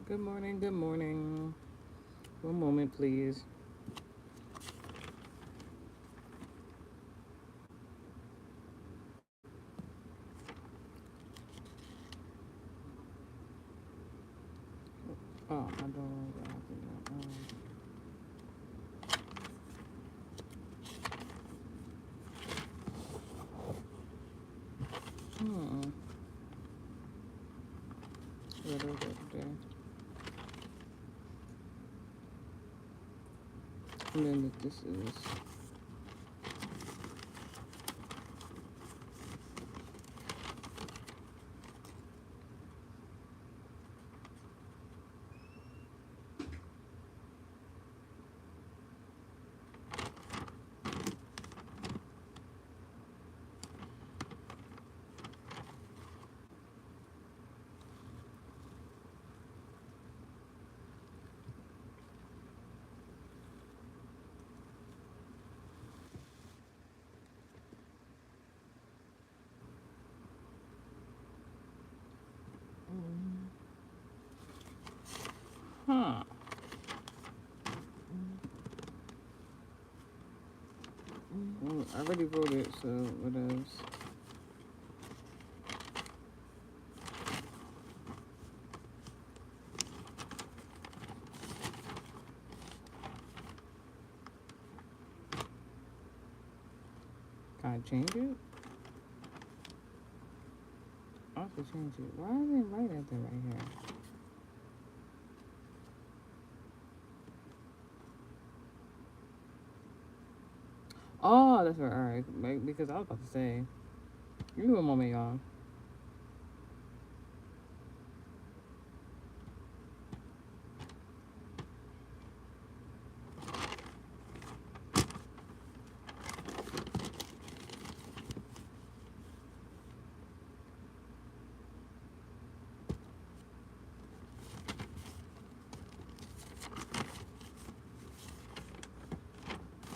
Good morning, good morning. One moment, please. Oh, my dog. Hmm. What is it there? And then this is. Huh. I already voted, so what else? Can I change it? I have to change it. Why is it right at that right here? Oh, that's right. All right. Because I was about to say, give me one moment, y'all.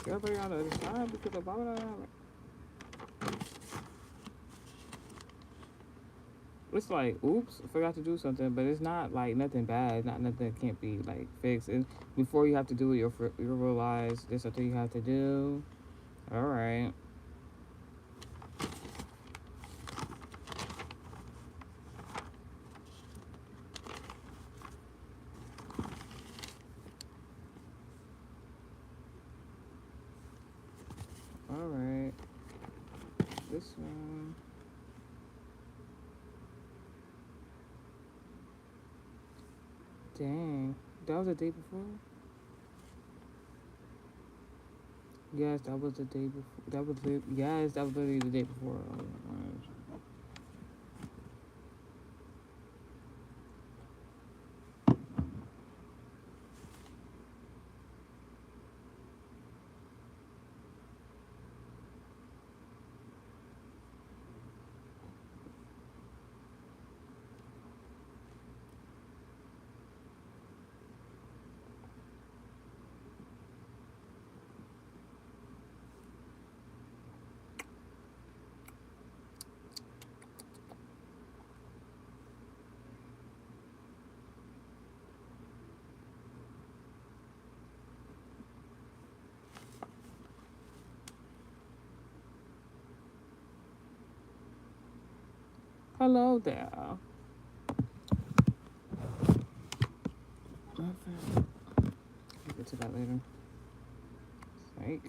Everybody on the other side because of all that. It's like, oops, I forgot to do something, but it's not like nothing bad, not nothing that can't be like fixed. Before you have to do it, you'll realize there's something you have to do. All right, all right. This one, dang, that was the day before. Yes, that was the day before. Yes, that was literally the day before. Oh my gosh. Hello there. Okay. We'll get to that later. Psych.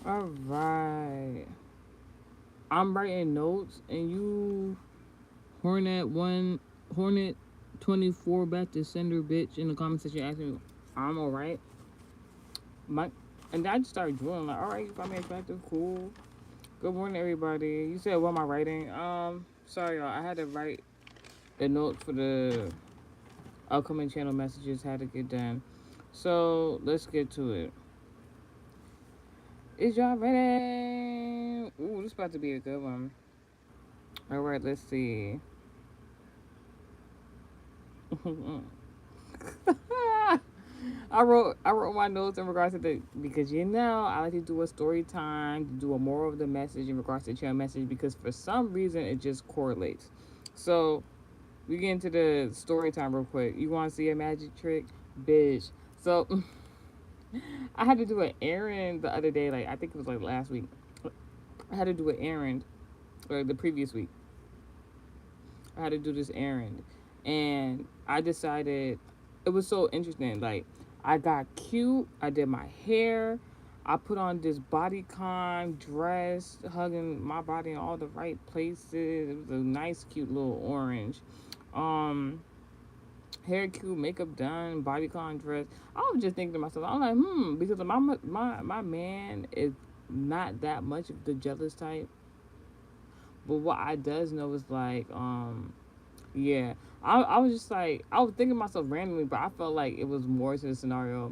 All right. I'm writing notes, and you Hornet 24 back to sender bitch in the comment section asking me I'm alright. My and I just started drawing like, alright, you find me attractive, cool. Good morning everybody. You said what am I writing? Sorry y'all, I had to write the notes for the upcoming channel messages had to get done. So let's get to it. Is y'all ready? this is about to be a good one. All right, let's see. I wrote my notes in regards to the because I like to do a story time, to do a moral of the message in regards to the channel message because for some reason it just correlates. So we get into the story time real quick. You want to see a magic trick, bitch? So I had to do an errand the other day. Like I think it was like last week. I had to do an errand, or the previous week. I had to do this errand, and I decided it was so interesting. Like I got cute. I did my hair. I put on this bodycon dress, hugging my body in all the right places. It was a nice, cute little orange. Um, Hair cute, makeup done, bodycon dress. I was just thinking to myself, I'm like, because my man is not that much of the jealous type. But what I does know is like, yeah, I was just like, I was thinking to myself randomly, but I felt like it was more to the scenario.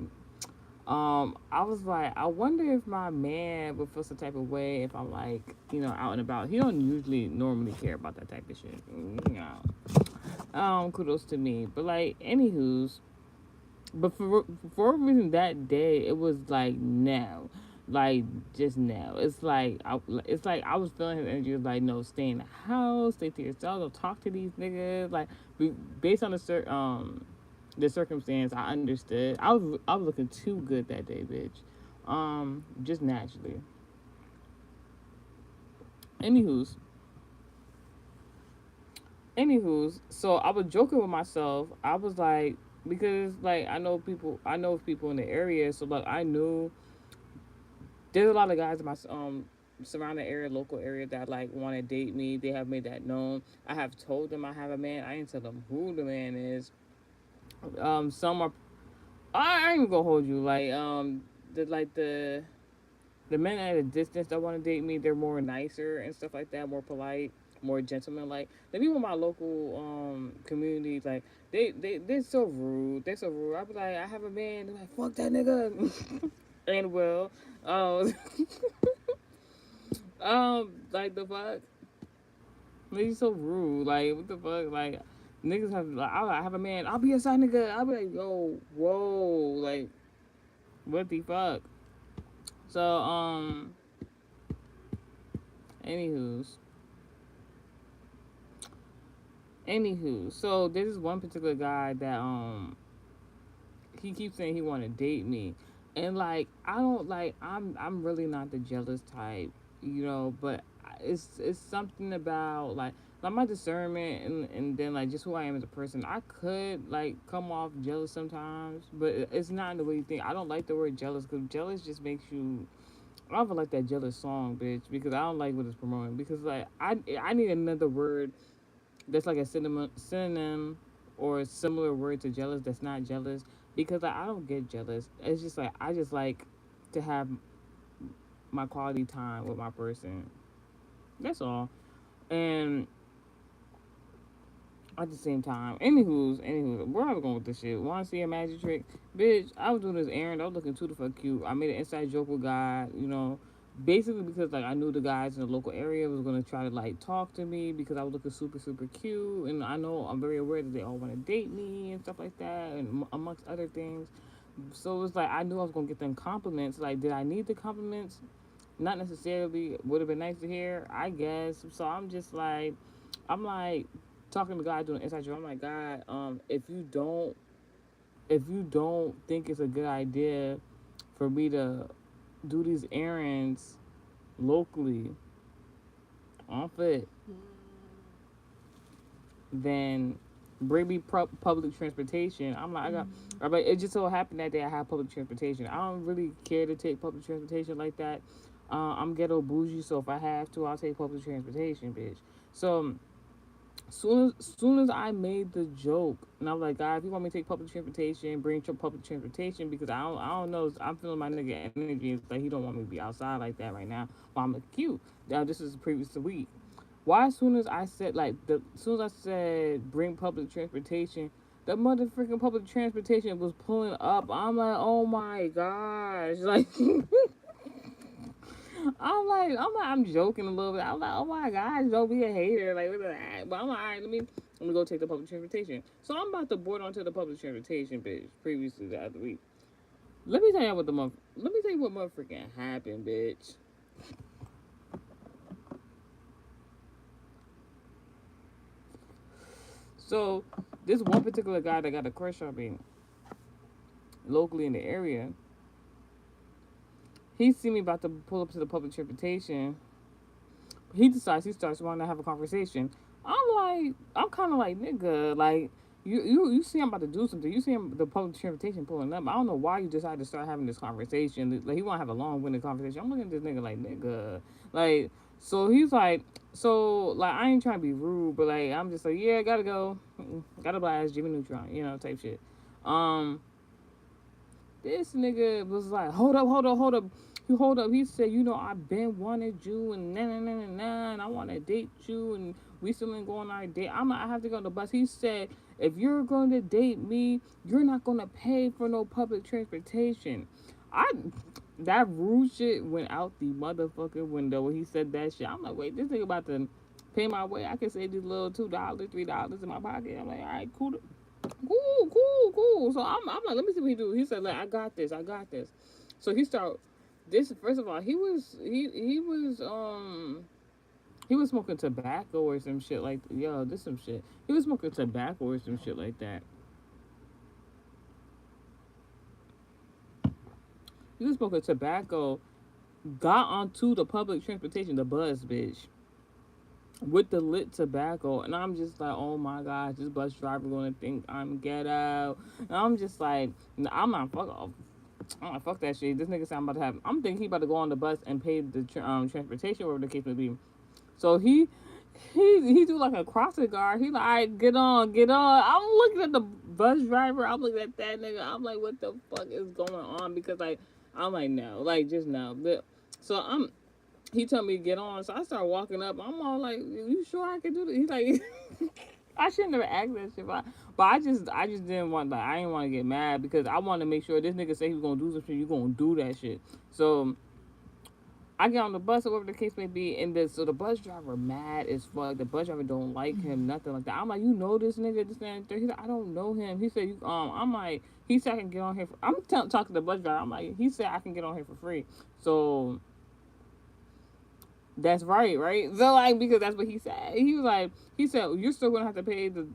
I was like, I wonder if my man would feel some type of way if I'm like, out and about. He don't usually normally care about that type of shit. Kudos to me. But like, anywho's, but for a reason that day, it was like no, like just no. It's like I was feeling his energy. It was like no, stay in the house, stay to yourself, don't talk to these niggas. Like based on the circumstance, I understood. I was looking too good that day, bitch. Just naturally. Anywho's, so I was joking with myself. I was like, because like I know people in the area, so like I knew there's a lot of guys in my surrounding area, local area that like want to date me. They have made that known. I have told them I have a man. I didn't tell them who the man is. Some are. I ain't even gonna hold you. Like the men at a distance that want to date me, they're more nicer and stuff like that, more polite, more gentleman like. The people in my local community, like they're so rude. They're so rude. I be like, I have a man. They're like, fuck that nigga. And well, um, like the fuck, they so rude. Like what the fuck, like niggas have like I have a man. I'll be a side nigga. I'll be like, yo, whoa, like what the fuck. So anywho's. So there's this one particular guy that he keeps saying he want to date me, and like I don't like I'm really not the jealous type, but it's something about like my discernment and then like just who I am as a person. I could like come off jealous sometimes, but it's not in the way you think. I don't like the word jealous because jealous just makes you. I don't like that jealous song, bitch, because I don't like what it's promoting. Because like I need another word that's like a synonym or a similar word to jealous that's not jealous because like, I don't get jealous. It's just like I just like to have my quality time with my person. That's all. And at the same time, anywho's, where are we going with this shit? Want to see a magic trick? Bitch, I was doing this errand. I was looking too the fuck cute. I made an inside joke with God, basically because like I knew the guys in the local area was gonna try to like talk to me because I was looking super super cute, and I know I'm very aware that they all want to date me and stuff like that, and amongst other things. So it was like I knew I was gonna get them compliments. Like, did I need the compliments? Not necessarily. Would have been nice to hear, I guess. So I'm like talking to God doing inside joke. I'm like, God, if you don't think it's a good idea for me to do these errands locally on foot, then bring me public transportation. I'm like, it just so happened that day I have public transportation. I don't really care to take public transportation like that. I'm ghetto bougie, so if I have to, I'll take public transportation, bitch. So soon as I made the joke, and I was like, God, if you want me to take public transportation, bring your public transportation because I don't know, I'm feeling my nigga energy. It's like he don't want me to be outside like that right now. While I'm cute. Now this is the previous week. Why as soon as I said bring public transportation, the motherfucking public transportation was pulling up. I'm like, oh my gosh, like I'm joking a little bit. I'm like, oh my gosh, don't be a hater. Like, what the heck? But I'm like, all right, let me go take the public transportation. So I'm about to board onto the public transportation, bitch. Previously the other week. Let me tell you what motherfucking happened, bitch. So this one particular guy that got a crush on me locally in the area, he see me about to pull up to the public transportation. He starts wanting to have a conversation. I'm kind of like, nigga, like, you see I'm about to do something. You see him, the public transportation pulling up. I don't know why you decided to start having this conversation. Like, he want to have a long-winded conversation. I'm looking at this nigga like, nigga. Like, so he's like, like, I ain't trying to be rude, but, like, I'm just like, yeah, gotta go. Gotta blast Jimmy Neutron, type shit. Um, this nigga was like, hold up. He hold up. He said, I've been wanted you and and I want to date you and we still ain't going on our date. I have to go on the bus. He said, if you're going to date me, you're not going to pay for no public transportation. I That rude shit went out the motherfucking window when he said that shit. I'm like, wait, this nigga about to pay my way. I can save these little $2, $3 in my pocket. I'm like, all right, cool. Cool. So I'm like, let me see what he do. He said, like, I got this. So he start this. First of all, he was smoking tobacco or some shit like, yo, this some shit. He was smoking tobacco or some shit like that. He was smoking tobacco. Got onto the public transportation, the bus, bitch, with the lit tobacco, and I'm just like, oh my gosh, this bus driver gonna think I'm ghetto. And I'm just like, I'm not fuck off. I'm like, fuck that shit. This nigga said I'm about to have. I'm thinking he about to go on the bus and pay the transportation, whatever the case may be. So he do like a crossing guard. He like, all right, get on. I'm looking at the bus driver. I'm looking at that nigga. I'm like, what the fuck is going on? Because like, I'm like, no, like just no. But so he told me to get on. So I started walking up. I'm all like, you sure I can do this? He's like, I shouldn't have asked that shit. But I just didn't want, like, I didn't want to get mad because I wanted to make sure this nigga say he was going to do some shit. You going to do that shit. So I get on the bus or whatever the case may be. And so the bus driver mad as fuck. The bus driver don't like him, nothing like that. I'm like, you know this nigga, this and that. He's like, I don't know him. He said, I'm like, he said I can get on here. Talking to the bus driver. I'm like, he said I can get on here for free. So that's right, right? So like, because that's what he said. He said you're still gonna have to pay the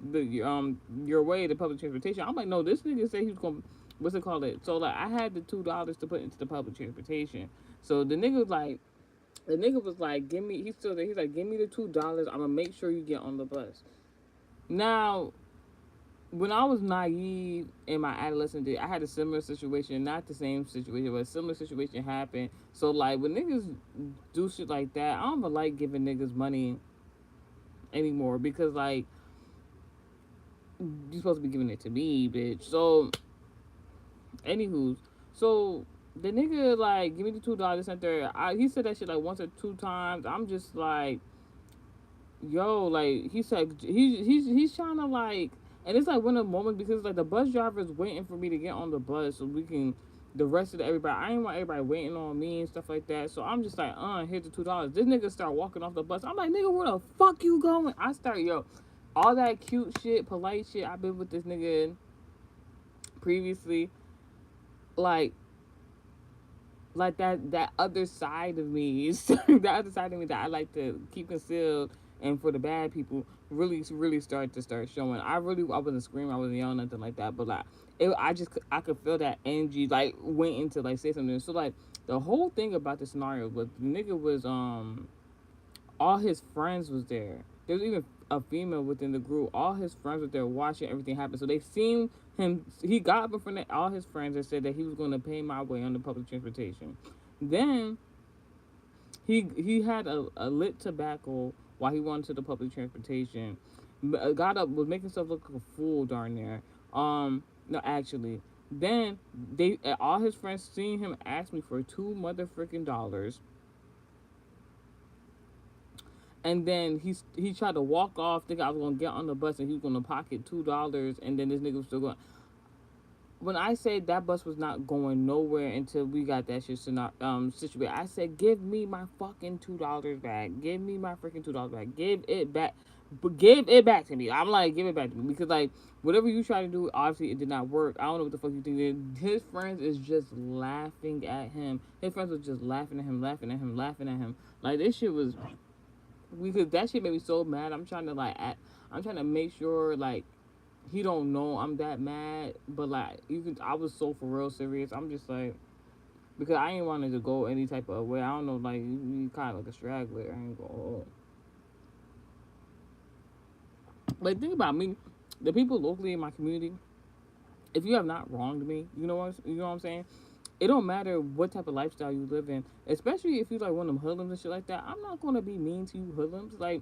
your way the public transportation. I'm like, no, this nigga said he was gonna, what's it called it? So like, I had the $2 to put into the public transportation. So the nigga was like, give me. He's still there. He's like, give me the $2. I'm gonna make sure you get on the bus. Now, when I was naive in my adolescent day, I had a similar situation, not the same situation, but a similar situation happened. So like, when niggas do shit like that, I don't even like giving niggas money anymore because like, you're supposed to be giving it to me, bitch. So, anywho, so the nigga like give me the $2 center. He said that shit like once or two times. I'm just like, yo, like he said, he's trying to like, and it's like one of the moments because like the bus driver is waiting for me to get on the bus so we can. The rest of everybody, I ain't want everybody waiting on me and stuff like that. So I'm just like, here's the $2. This nigga start walking off the bus. I'm like, nigga, where the fuck you going? I start, yo, all that cute shit, polite shit. I've been with this nigga previously, like that other side of me, the other side of me that I like to keep concealed, and for the bad people, really start showing. I wasn't screaming, I wasn't yelling, nothing like that, but like I could feel that energy like waiting to like say something. So like the whole thing about the scenario was the nigga was all his friends was there. There was even a female within the group. All his friends were there watching everything happen. So they seen him. He got up in front of all his friends and said that he was going to pay my way on the public transportation. Then he had a lit tobacco while he went to the public transportation. Got up, was making himself look like a fool darn there. No, actually. Then all his friends seen him ask me for $2 and then he tried to walk off, thinking I was gonna get on the bus and he was gonna pocket $2, and then this nigga was still going. when I said that bus was not going nowhere until we got that shit situated, I said, give me my fucking $2 back. Give me my freaking $2 back. Give it back. But give it back to me. I'm like, give it back to me. Because, like, whatever you try to do, obviously it did not work. I don't know what the fuck you think. His friends is just laughing at him. His friends was just laughing at him, laughing at him, laughing at him. Like, this shit was. Because that shit made me so mad. I'm trying to, like, I'm trying to make sure, like, he don't know I'm that mad, but like you could, I was so for real serious. I'm just like, because I ain't wanted to go any type of way. I don't know, like you kind of like a straggler. I ain't go. Like think about me, the people locally in my community. If you have not wronged me, you know what I'm saying. It don't matter what type of lifestyle you live in, especially if you like one of them hoodlums and shit like that. I'm not gonna be mean to you hoodlums. Like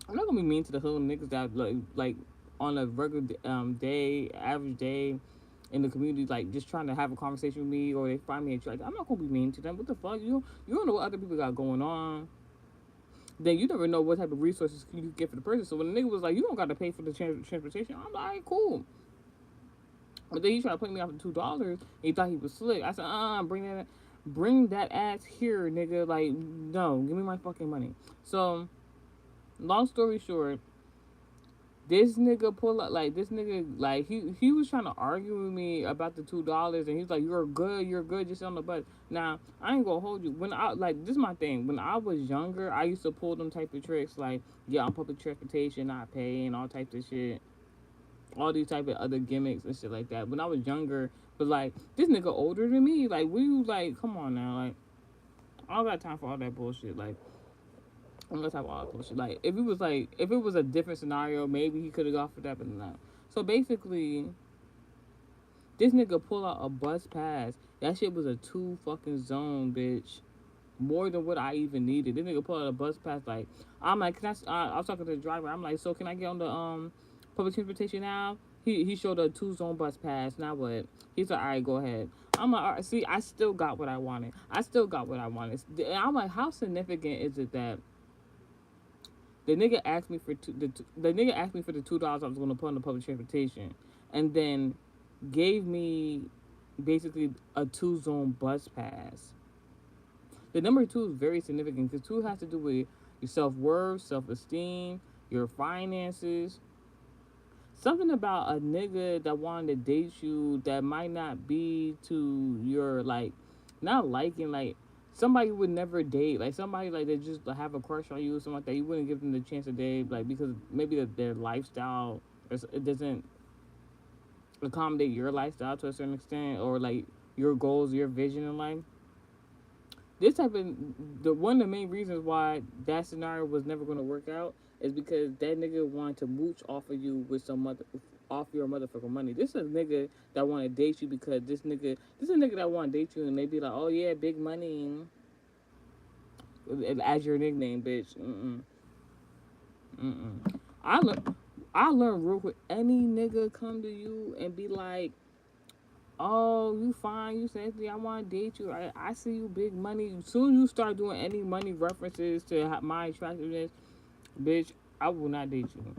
I'm not gonna be mean to the hoodlum niggas that like on a regular day, average day in the community, like just trying to have a conversation with me or they find me attractive. I'm not gonna be mean to them. What the fuck? You don't know what other people got going on. Then you never know what type of resources you get for the person. So when the nigga was like, you don't got to pay for the transportation, I'm like, cool. But then he tried to put me off for $2. He thought he was slick. I said, bring that ass here, nigga. Like, no, give me my fucking money. So, long story short, this nigga pull up like this nigga like he was trying to argue with me about the $2 and he's like you're good just on the bus. Now I ain't gonna hold you when I like this is my thing. When I was younger, I used to pull them type of tricks like yeah on public transportation not paying all types of shit, all these type of other gimmicks and shit like that when I was younger. But like this nigga older than me, like we like come on now, like I don't got time for all that bullshit. Like I'm gonna talk about all that bullshit. Like if it was a different scenario, maybe he could have gone for that, but no. So basically, this nigga pull out a bus pass. That shit was a two fucking zone, bitch. More than what I even needed. This nigga pull out a bus pass. Like I'm like, can I was talking to the driver. I'm like, so can I get on the public transportation now? He showed a two zone bus pass. Now what? He's like, all right, go ahead. I'm like, all right, see, I still got what I wanted. I still got what I wanted. And I'm like, how significant is it that the nigga asked me for the nigga asked me for the $2 I was gonna put on the public transportation, and then gave me basically a two zone bus pass. The number two is very significant because two has to do with your self worth, self esteem, your finances. Something about a nigga that wanted to date you that might not be to your like, not liking like somebody you would never date, like somebody like they just have a crush on you or something like that. You wouldn't give them the chance to date, like because maybe their lifestyle it doesn't accommodate your lifestyle to a certain extent, or like your goals, your vision in life. This type of the one of the main reasons why that scenario was never going to work out is because that nigga wanted to mooch off of you with some mother off your motherfucking money. This is a nigga that want to date you because this is a nigga that want to date you and they be like, oh yeah, big money as your nickname, bitch. Mm-mm. I learn, I learned real quick. Any nigga come to you and be like, "Oh, you fine, you sexy, I want to date you. I see you big money." As soon as you start doing any money references to my attractiveness, bitch, I will not date you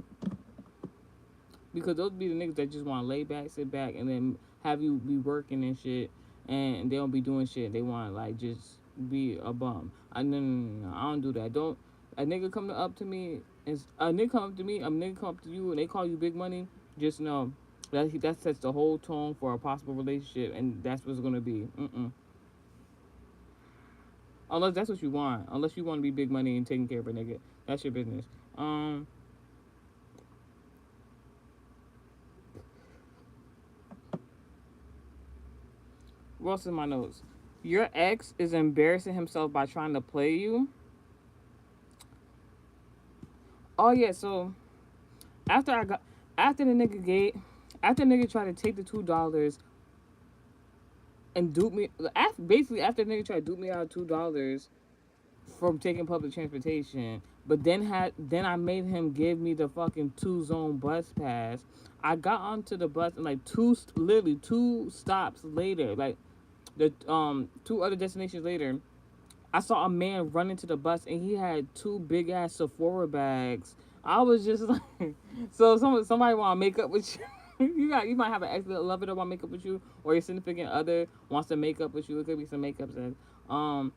because those be the niggas that just want to lay back, sit back, and then have you be working and shit, and they don't be doing shit. They want like just be a bum. No, I don't do that. Don't a nigga come up to me and a nigga come up to me, a nigga come up to you, and they call you big money. Just know that sets the whole tone for a possible relationship, and that's what's gonna be. Unless that's what you want. Unless you want to be big money and taking care of a nigga, that's your business. Um, What's in my notes? Your ex is embarrassing himself by trying to play you. Oh yeah, so after I got after the nigga gate, after the nigga tried to take the $2 and dupe me, basically after the nigga tried to dupe me out of $2 from taking public transportation, but then I made him give me the fucking two zone bus pass. I got onto the bus and like literally two stops later, like the two other destinations later, I saw a man run into the bus and he had two big ass Sephora bags. I was just like, so somebody want to make up with you. You might have an ex lover that want to make up with you, or your significant other wants to make up with you. It could be some makeup sex. Um,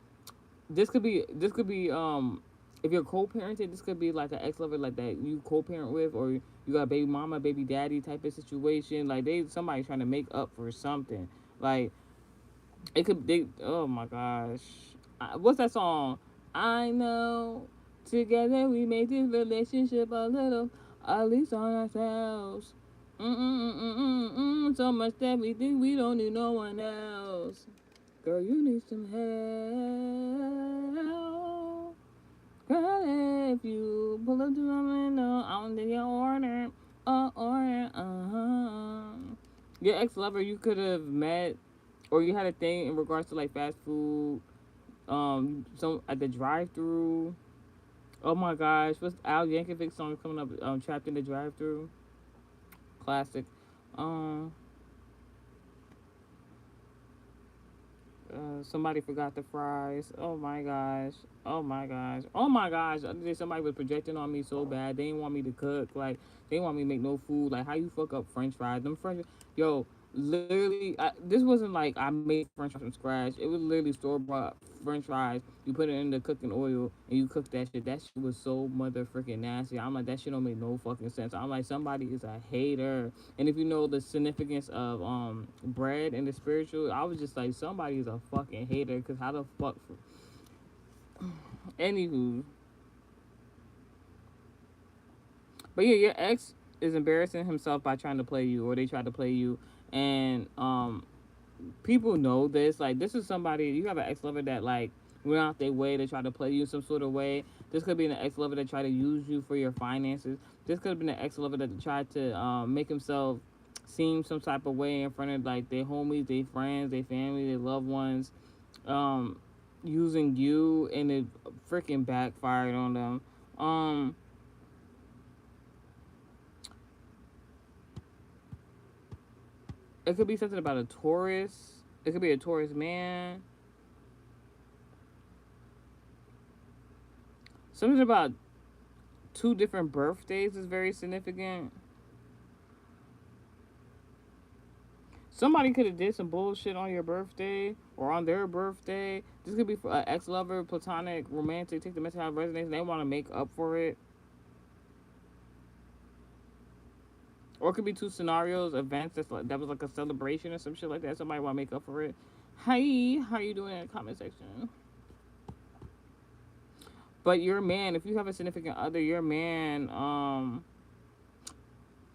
this could be if you're co-parented, this could be like an ex-lover like that you co-parent with, or you got baby mama, baby daddy type of situation. Like somebody trying to make up for something. Like it could they oh my gosh. What's that song? I know together we made this relationship a little at least on ourselves. So much that we think we don't need no one else. Girl, you need some help. Girl, if you pull up to the window, I don't think you order. Your ex lover you could have met, or you had a thing in regards to like fast food. Some at the drive through. Oh my gosh, what's Al Yankovic song coming up? Trapped in the drive through. Classic. Um, Somebody forgot the fries. Oh my gosh. Oh my gosh. Oh my gosh. The other day somebody was projecting on me so bad. They didn't want me to cook. Like they didn't want me to make no food. Like how you fuck up French fries? Them French. Yo, literally, this wasn't like I made French fries from scratch. It was literally store bought French fries. You put it in the cooking oil and you cook that shit. That shit was so mother freaking nasty. I'm like that shit don't make no fucking sense. I'm like somebody is a hater. And if you know the significance of bread and the spiritual, I was just like somebody's a fucking hater. Cause how the fuck? Anywho, but yeah, your ex is embarrassing himself by trying to play you, or they tried to play you, and people know this. Like this is somebody you have an ex lover that like went out their way to try to play you in some sort of way. This could be an ex lover that tried to use you for your finances. This could have been an ex lover that tried to make himself seem some type of way in front of like their homies, their friends, their family, their loved ones, um, using you, and it freaking backfired on them. Um, it could be something about a Taurus. It could be a Taurus man. Something about two different birthdays is very significant. Somebody could have did some bullshit on your birthday or on their birthday. This could be for an ex lover, platonic, romantic. Take the message out of resonance. And they want to make up for it. Or it could be two scenarios, events that was like a celebration or some shit like that. Somebody want to make up for it. Hi, how you doing in the comment section? But your man, if you have a significant other, your man,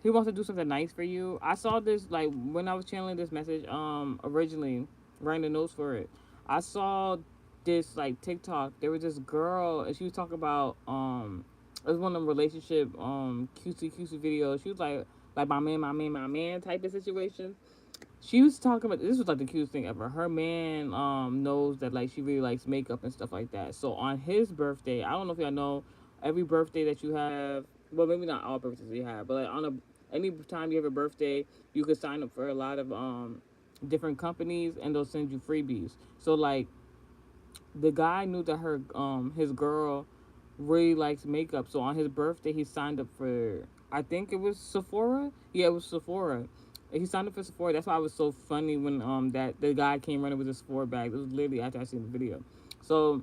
he wants to do something nice for you. I saw this like when I was channeling this message, originally writing the notes for it. I saw this like TikTok. There was this girl and she was talking about it was one of them relationship cutesy videos. She was like my man type of situation. She was talking about this was like the cutest thing ever. Her man knows that like she really likes makeup and stuff like that. So on his birthday, I don't know if y'all know, every birthday that you have, well maybe not all birthdays you have, but like on a any time you have a birthday, you could sign up for a lot of different companies and they'll send you freebies. So like the guy knew that her his girl really likes makeup. So on his birthday he signed up for, I think it was Sephora. Yeah, it was Sephora. He signed up for Sephora. That's why it was so funny when that the guy came running with his Sephora bag. It was literally after I seen the video. So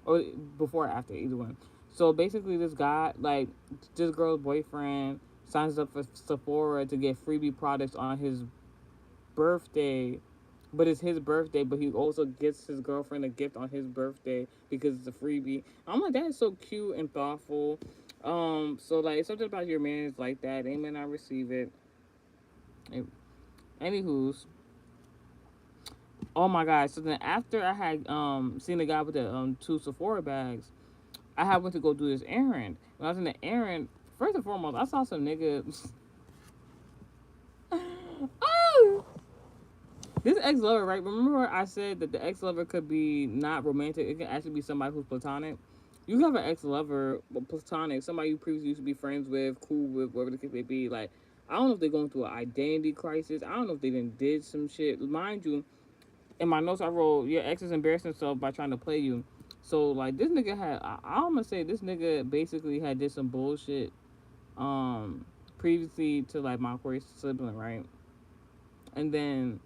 or before or after, either one. So basically this guy, like this girl's boyfriend, signs up for Sephora to get freebie products on his birthday, but it's his birthday, but he also gets his girlfriend a gift on his birthday because it's a freebie. I'm like, that is so cute and thoughtful. So like something about your man is like that. They may not receive it. Anywho's, oh my god. So then after I had seen the guy with the two Sephora bags, I had went to go do this errand. When I was in the errand, first and foremost, I saw some nigga. Oh, this ex lover, right? Remember I said that the ex lover could be not romantic. It can actually be somebody who's platonic. You have an ex lover, platonic, somebody you previously used to be friends with, cool with, whatever the case may be. Like, I don't know if they're going through an identity crisis. I don't know if they did some shit. Mind you, in my notes I wrote, your ex is embarrassing himself by trying to play you. So like this nigga had, I'm gonna say this nigga basically had did some bullshit, previously to like my first sibling, right? And then,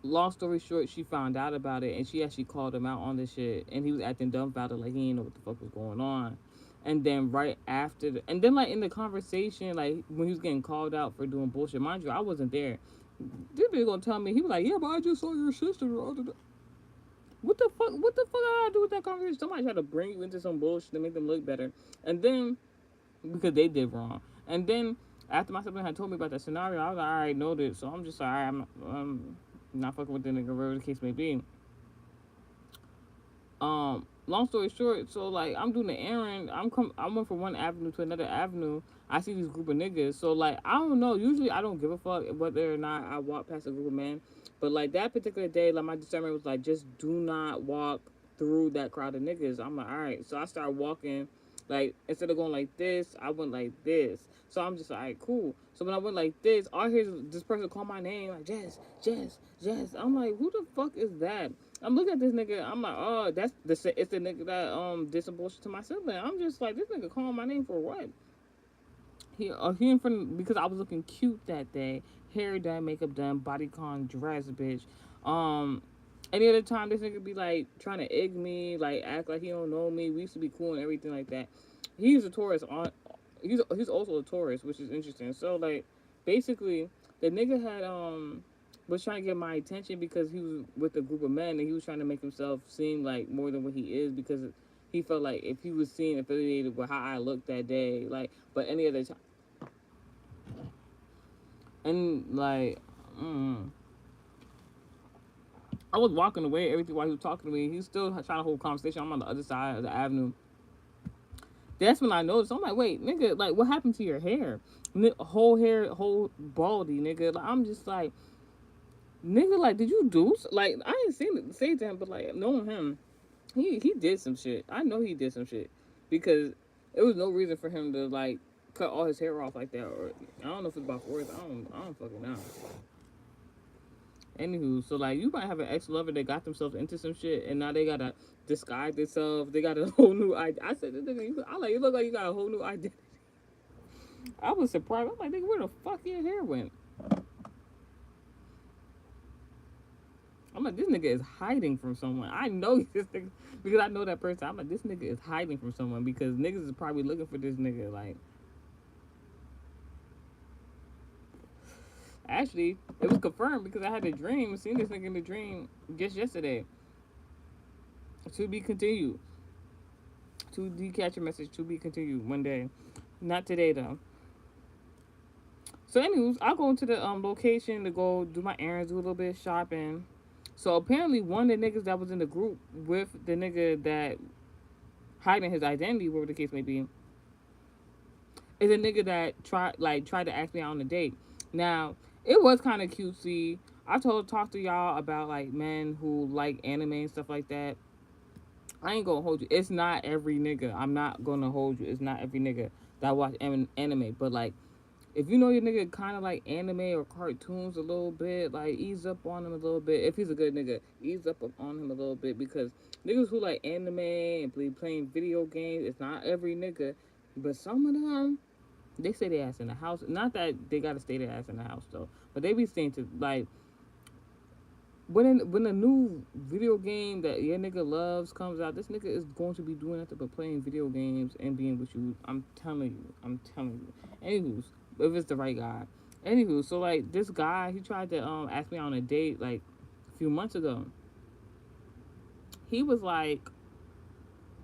long story short, she found out about it and she actually called him out on this shit. And he was acting dumbfounded, like he didn't know what the fuck was going on. And then right after, and then like in the conversation, like when he was getting called out for doing bullshit, mind you, I wasn't there. This bitch gonna tell me, he was like, yeah, but I just saw your sister. What the fuck? What the fuck I gotta do with that conversation? Somebody tried to bring you into some bullshit to make them look better, and then because they did wrong, and then after my sibling had told me about that scenario, I was like, all right, noted. So I'm just like, all right, not fucking with the nigga, whatever the case may be. Long story short, so like I'm doing the errand. I went from one avenue to another avenue. I see these group of niggas. So like I don't know. Usually I don't give a fuck whether or not I walk past a group of men. But like that particular day, like my discernment was like, just do not walk through that crowd of niggas. I'm like, all right. So I started walking. Like instead of going like this, I went like this. So I'm just like, all right, cool. So when I went like this, all I hear is this person call my name, like Jess, Jess, Jess. I'm like, who the fuck is that? I'm looking at this nigga. I'm like, oh, it's the nigga that did some bullshit to my sibling. I'm just like, this nigga calling my name for what? He in front because I was looking cute that day. Hair done, makeup done, bodycon dress, bitch. Any other time this nigga be like trying to egg me, like act like he don't know me. We used to be cool and everything like that. He's a Taurus on. He's also a Taurus, which is interesting. So like, basically, the nigga had was trying to get my attention because he was with a group of men and he was trying to make himself seem like more than what he is because he felt like if he was seen affiliated with how I looked that day, like, but any other time, and like, mm, I was walking away, everything while he was talking to me. He was still trying to hold conversation. I'm on the other side of the avenue. That's when I noticed. I'm like, wait, nigga, like, what happened to your hair? Whole hair, whole baldy, nigga. Like, I'm just like, nigga, like, did you do like? I ain't seen it say to him, but like, knowing him, he did some shit. I know he did some shit because there was no reason for him to like cut all his hair off like that. Or I don't know if it's about force. I don't fucking know. Anywho, so like you might have an ex lover that got themselves into some shit and now they gotta disguise themselves. They got a whole new idea. I said, I like you look like you got a whole new idea. I was surprised. I'm like, nigga, where the fuck your hair went? I'm like, this nigga is hiding from someone. I know this nigga because I know that person. I'm like, this nigga is hiding from someone because niggas is probably looking for this nigga. Like, actually, it was confirmed because I had a dream, seen this nigga in the dream just yesterday. To be continued. To catch a message to be continued one day. Not today though. So, anyways, I'll go into the location to go do my errands, do a little bit of shopping. So apparently, one of the niggas that was in the group with the nigga that hiding his identity, whatever the case may be, is a nigga that tried to ask me out on a date. Now, it was kind of cutesy. I talked to y'all about like men who like anime and stuff like that. I ain't gonna hold you. It's not every nigga. I'm not gonna hold you. It's not every nigga that watch anime. But like, if you know your nigga kind of like anime or cartoons a little bit, like ease up on him a little bit. If he's a good nigga, ease up on him a little bit because niggas who like anime and playing video games, it's not every nigga, but some of them they stay their ass in the house. Not that they gotta stay their ass in the house though, but they be staying to like when a new video game that your nigga loves comes out, this nigga is going to be doing nothing but playing video games and being with you. I'm telling you. I'm telling you. Anywho's, if it's the right guy. Anywho, so like this guy, he tried to ask me on a date like a few months ago. He was like,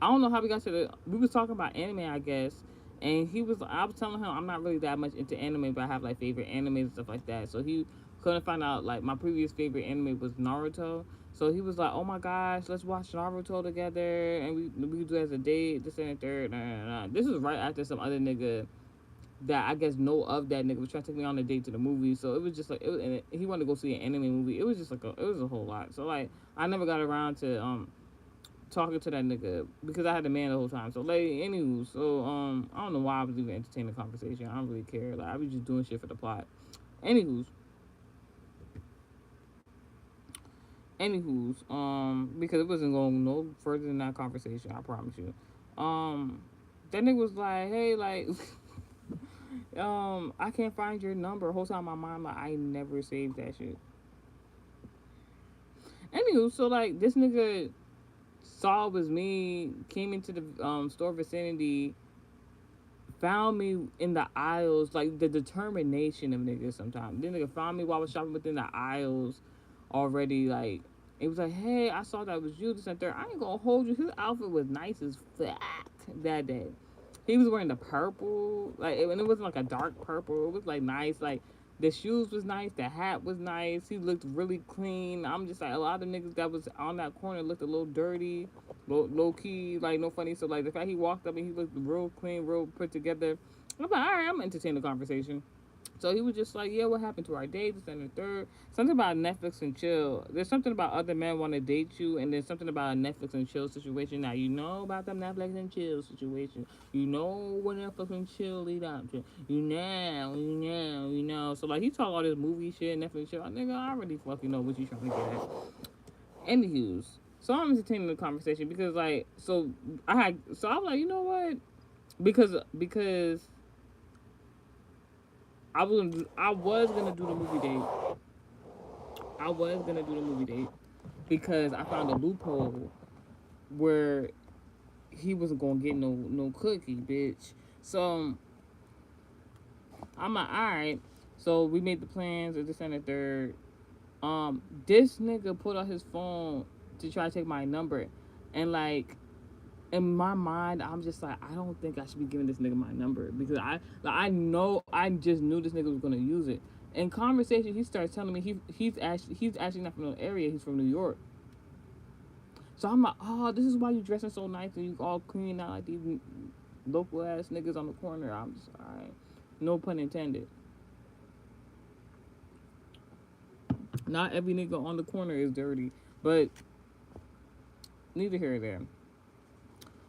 I don't know how we got to we was talking about anime, I guess. And I was telling him I'm not really that much into anime, but I have like favorite anime and stuff like that. So he couldn't find out like my previous favorite anime was Naruto. So he was like, oh my gosh, let's watch Naruto together and we could do it as a date, this and the third. Nah, nah, nah. This was right after some other nigga that I guess know of that nigga was trying to take me on a date to the movie. So it was just like and he wanted to go see an anime movie. It was just like it was a whole lot. So like I never got around to talking to that nigga because I had a man the whole time. So like anywho, so I don't know why I was even entertaining the conversation. I don't really care. Like I was just doing shit for the plot. Anywho's. Because it wasn't going no further than that conversation, I promise you. that nigga was like, hey, like, I can't find your number. Whole time my mind like, I never saved that shit. Anywho, so like this nigga saw it was me, came into the store vicinity, found me in the aisles, like the determination of niggas sometimes. Then nigga found me while I was shopping within the aisles already, like it was like, hey, I saw that was you, this and third. I ain't gonna hold you. His outfit was nice as fuck that day. He was wearing the purple, like, and it wasn't like a dark purple. It was like nice, like the shoes was nice, the hat was nice. He looked really clean. I'm just like, a lot of niggas that was on that corner looked a little dirty, low key, like no funny. So like the fact he walked up and he looked real clean, real put together. I'm like, all right, I'm entertaining the conversation. So he was just like, yeah, what happened to our date, this and the third. Something about Netflix and chill. There's something about other men want to date you, and there's something about a Netflix and chill situation. Now, you know about the Netflix and chill situation. You know what Netflix and chill lead up to. You know. So, like, he talk all this movie shit, Netflix and chill. Like, nigga, I already fucking know what you trying to get at. Anywho's. So, I'm entertaining the conversation because, like, I was like, you know what? Because I was gonna do the movie date. I was gonna do the movie date because I found a loophole where he wasn't gonna get no cookie, bitch. So I'm like, all right. So we made the plans of this and the third. This nigga put out his phone to try to take my number, and like in my mind, I'm just like, I don't think I should be giving this nigga my number because I know I just knew this nigga was gonna use it. In conversation, he starts telling me he's actually not from the area. He's from New York. So I'm like, oh, this is why you dressing so nice and you all clean out like these local ass niggas on the corner. I'm just alright. No pun intended. Not every nigga on the corner is dirty, but neither here nor there.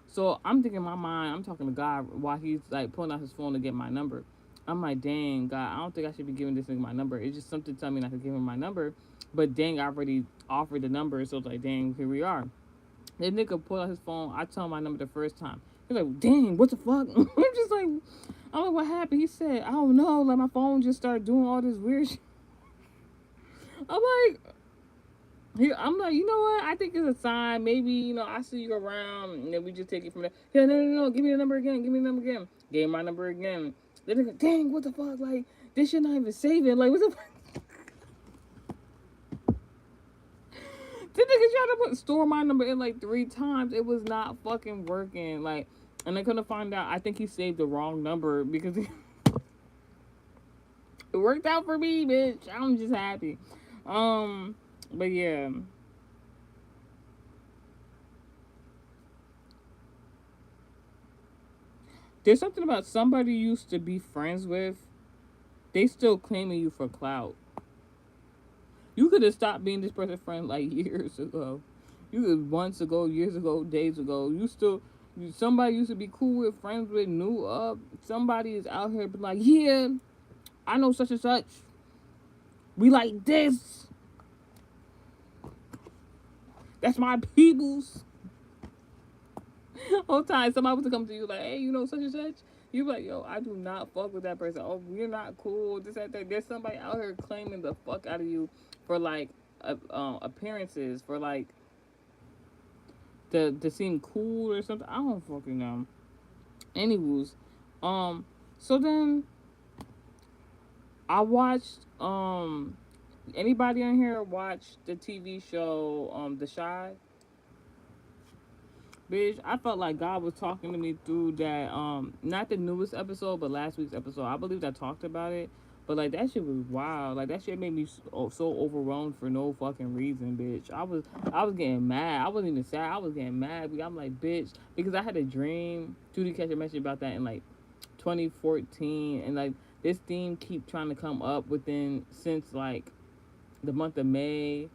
So I'm thinking in my mind, I'm talking to God while he's like pulling out his phone to get my number. I'm like, dang, God, I don't think I should be giving this nigga my number. It's just something telling me not to give him my number. But dang, I already offered the number, so it's like, dang, here we are. The nigga pulled out his phone. I tell him my number the first time. He's like, dang, what the fuck? I'm just like, I'm like, what happened? He said, I don't know. Like, my phone just started doing all this weird shit. I'm like, I'm like, you know what? I think it's a sign. Maybe, I see you around, and then we just take it from there. Yeah, no. Give me the number again. Give me the number again. Gave my number again. Then they go, dang, what the fuck? Like, this shit not even saving. Like, what the fuck? This nigga tried to store my number in like 3 times. It was not fucking working. Like, and I couldn't find out. I think he saved the wrong number because it worked out for me, bitch. I'm just happy. But yeah. There's something about somebody you used to be friends with, they still claiming you for clout. You could have stopped being this person's friend like years ago. You could months ago, years ago, days ago. Somebody used to be cool with, friends with, knew up. Somebody is out here, but like, yeah, I know such and such. We like this. That's my peoples. Whole time somebody was to come to you like, hey, you know such and such. You be like, yo, I do not fuck with that person. Oh, you're not cool. This, that, that. There's somebody out here claiming the fuck out of you for like appearances, for like to seem cool or something. I don't fucking know. Anywho's, so then I watched anybody on here watch the TV show The Chi? Bitch, I felt like God was talking to me through that not the newest episode but last week's episode. I believe I talked about it. But like that shit was wild. Like that shit made me so overwhelmed for no fucking reason, bitch. I was getting mad. I wasn't even sad. I was getting mad. I'm like, bitch, because I had a dream. Judy Catcher mentioned about that in like 2014, and like this theme keep trying to come up since like the month of May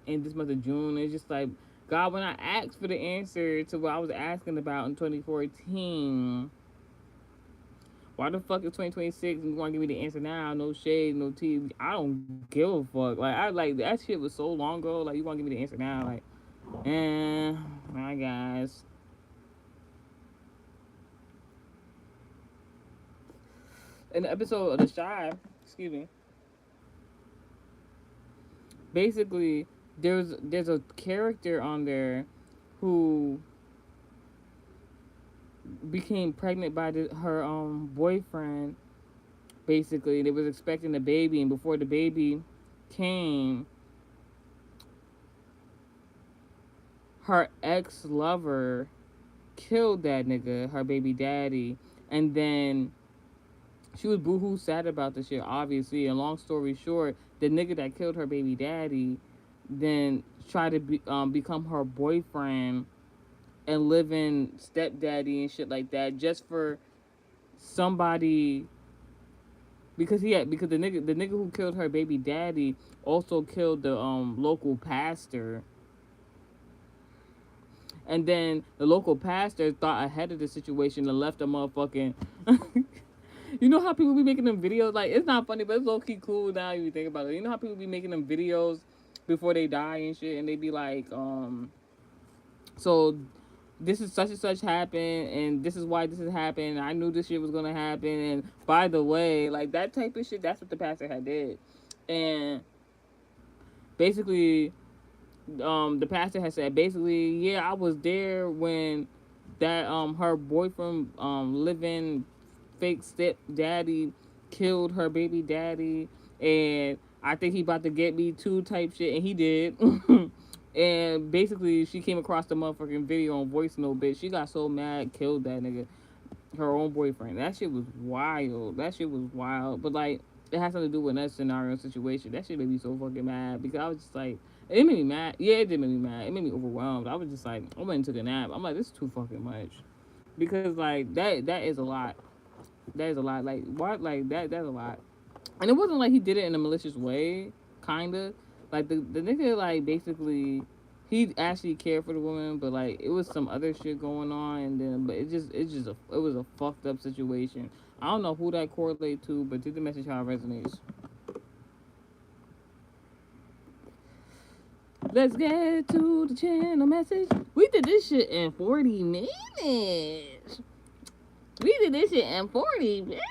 and this month of June. It's just like, God, when I asked for the answer to what I was asking about in 2014, why the fuck is 2026 and you want to give me the answer now? No shade, no tea. I don't give a fuck. Like, I like that shit was so long ago. Like, you want to give me the answer now? Like, my guys. in the episode of The Shy, excuse me, basically there's a character on there who became pregnant by her boyfriend. Basically, they was expecting a baby, and before the baby came, her ex lover killed that nigga, her baby daddy, and then she was boohoo sad about the shit, obviously. And long story short, the nigga that killed her baby daddy then tried to become her boyfriend and live in stepdaddy and shit like that, just for somebody, because the nigga who killed her baby daddy also killed the local pastor. And then the local pastor thought ahead of the situation and left a motherfucking. You know how people be making them videos? Like, it's not funny, but it's low key cool now you think about it. You know how people be making them videos before they die and shit, and they be like, so this is such and such happened, and this is why this has happened. I knew this shit was gonna happen, and by the way, like that type of shit. That's what the pastor had did, and basically, the pastor had said, basically, yeah, I was there when that her boyfriend living fake step daddy killed her baby daddy, and I think he about to get me too type shit, and he did. And basically, she came across the motherfucking video on voice note, bitch. She got so mad, killed that nigga, her own boyfriend. That shit was wild. That shit was wild. But like, it has something to do with that scenario situation. That shit made me so fucking mad because I was just like, it made me mad. Yeah, it did make me mad. It made me overwhelmed. I was just like, I went and took a nap. I'm like, this is too fucking much because like that is a lot. That is a lot. Like what? Like that's a lot. And it wasn't like he did it in a malicious way, kinda. Like the nigga like basically he actually cared for the woman, but like it was some other shit going on, and then but it was a fucked up situation. I don't know who that correlate to, but did the message how it resonates. Let's get to the channel message. We did this shit in 40 minutes. We did this shit in 40 minutes.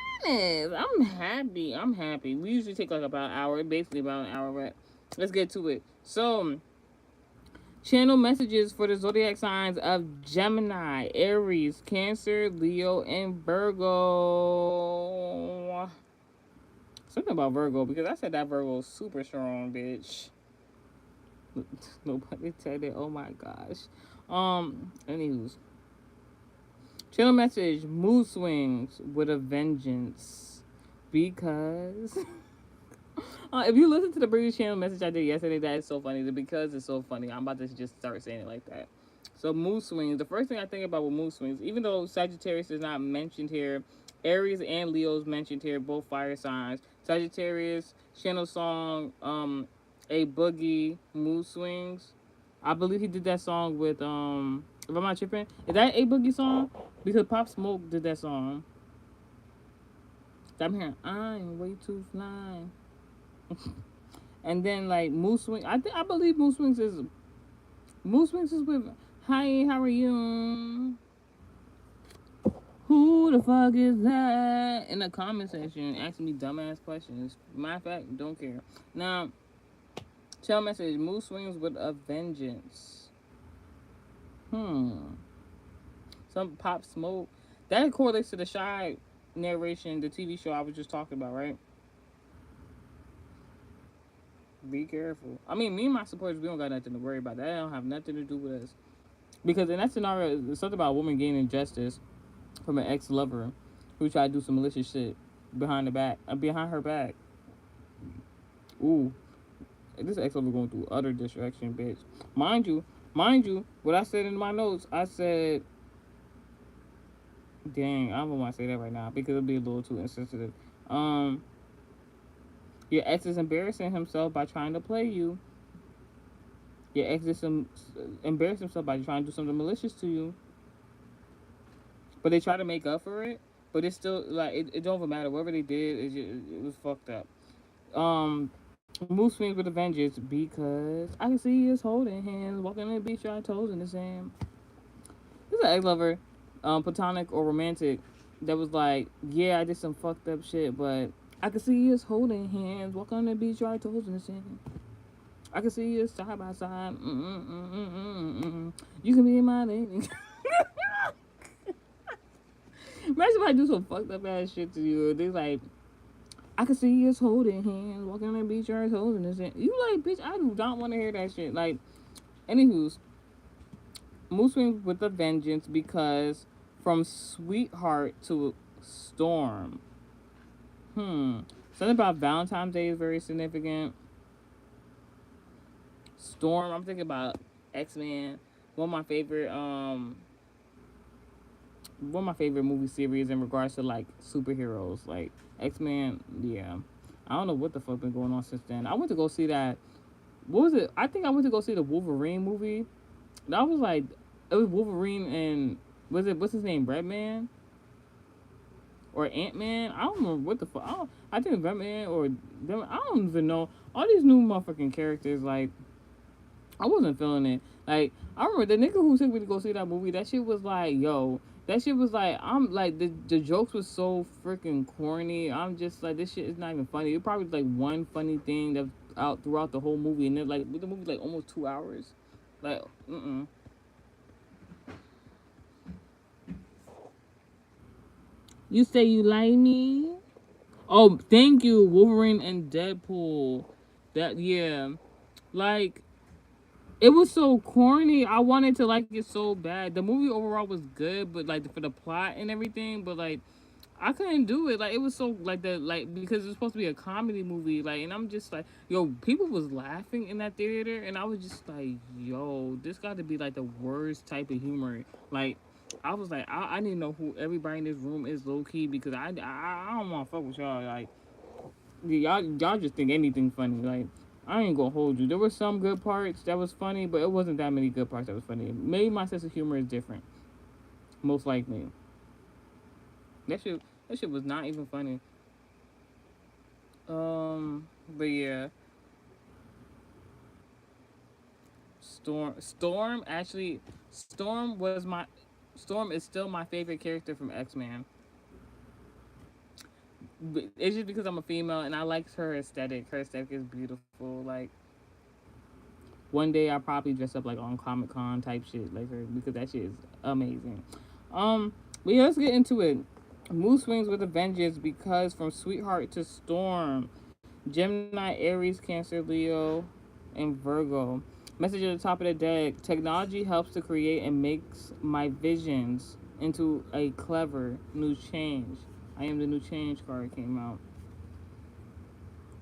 I'm happy. I'm happy. We usually take like about an hour, basically about an hour, but let's get to it. So, channel messages for the zodiac signs of Gemini, Aries, Cancer, Leo, and Virgo. Something about Virgo because I said that Virgo is super strong, bitch. Nobody said it. Oh my gosh. Anywho's. Channel message: mood swings with a vengeance. Because if you listen to the previous channel message I did yesterday, that is so funny. The because is so funny. I'm about to just start saying it like that. So mood swings. The first thing I think about with mood swings, even though Sagittarius is not mentioned here, Aries and Leo's mentioned here, both fire signs. Sagittarius channel song, a boogie mood swings. I believe he did that song with if I'm not tripping, is that a boogie song? Because Pop Smoke did that song. I'm hearing I'm way too fly. And then like Moose Swing, I believe Moose Swings is with Hi, how are you? Who the fuck is that? In the comment section asking me dumbass questions. Matter of fact, don't care. Now, tell message, Moose Swings with a vengeance. Some Pop Smoke. That correlates to the Shy narration, the TV show I was just talking about, right? Be careful. I mean, me and my supporters, we don't got nothing to worry about. That don't have nothing to do with us. Because in that scenario, it's something about a woman gaining justice from an ex-lover who tried to do some malicious shit behind her back. Ooh, this ex-lover going through utter distraction, bitch. Mind you, what I said in my notes, I said, dang, I don't want to say that right now because it'll be a little too insensitive. Your ex is embarrassing himself by trying to play you. Your ex is embarrassing himself by trying to do something malicious to you. But they try to make up for it. But it's still like it don't even matter. Whatever they did, it was fucked up. Moose swings with a vengeance because I can see us holding hands, walking on the beach, our toes in the sand. This is an ex lover, platonic or romantic. that was like, yeah, I did some fucked up shit, but I could see us holding hands, walk on the beach, right toes in the sand. I can see us side by side. You can be my lady. Imagine if I do some fucked up ass shit to you. They like, I can see us holding hands, walking on the beach, right toes in the sand. You like, bitch, I do not want to hear that shit. Like, anywho's, mood swings with a vengeance because from sweetheart to storm. Something about Valentine's Day is very significant. Storm, I'm thinking about X-Men. One of my favorite one of my favorite movie series in regards to like superheroes. Like X-Men, yeah. I don't know what the fuck been going on since then. I went to go see that. What was it? I think I went to go see the Wolverine movie. That was like, it was Wolverine and was it, what's his name, Redman or Ant Man? I don't remember what the fuck. I think Redman or I don't even know. All these new motherfucking characters, like, I wasn't feeling it. Like, I remember the nigga who took me to go see that movie. That shit was like, yo. That shit was like, I'm like, the jokes was so freaking corny. I'm just like, this shit is not even funny. It probably was like one funny thing that's out throughout the whole movie, and then like the movie like almost 2 hours. Like, You say you like me? Oh, thank you, Wolverine and Deadpool. That, yeah, like, it was so corny. I wanted to like it so bad. The movie overall was good, but like for the plot and everything, but like I couldn't do it. Like it was so like the like because it's supposed to be a comedy movie. Like and I'm just like, yo, people was laughing in that theater, and I was just like, yo, this got to be like the worst type of humor. Like I was like, I need to know who everybody in this room is low key because I don't want to fuck with y'all. Like y'all just think anything funny. Like I ain't gonna hold you. There were some good parts that was funny, but it wasn't that many good parts that was funny. Maybe my sense of humor is different. Most likely. That shit that shit was not even funny. But yeah. Storm was my Storm is still my favorite character from X-Men. It's just because I'm a female and I like her aesthetic. Her aesthetic is beautiful. Like one day I probably dress up like on Comic Con type shit like her because that shit is amazing. But yeah, let's get into it. Mood swings with a vengeance because from sweetheart to storm. Gemini, Aries, Cancer, Leo, and Virgo. Message at the top of the deck. Technology helps to create and makes my visions into a clever new change. I am the new change card came out.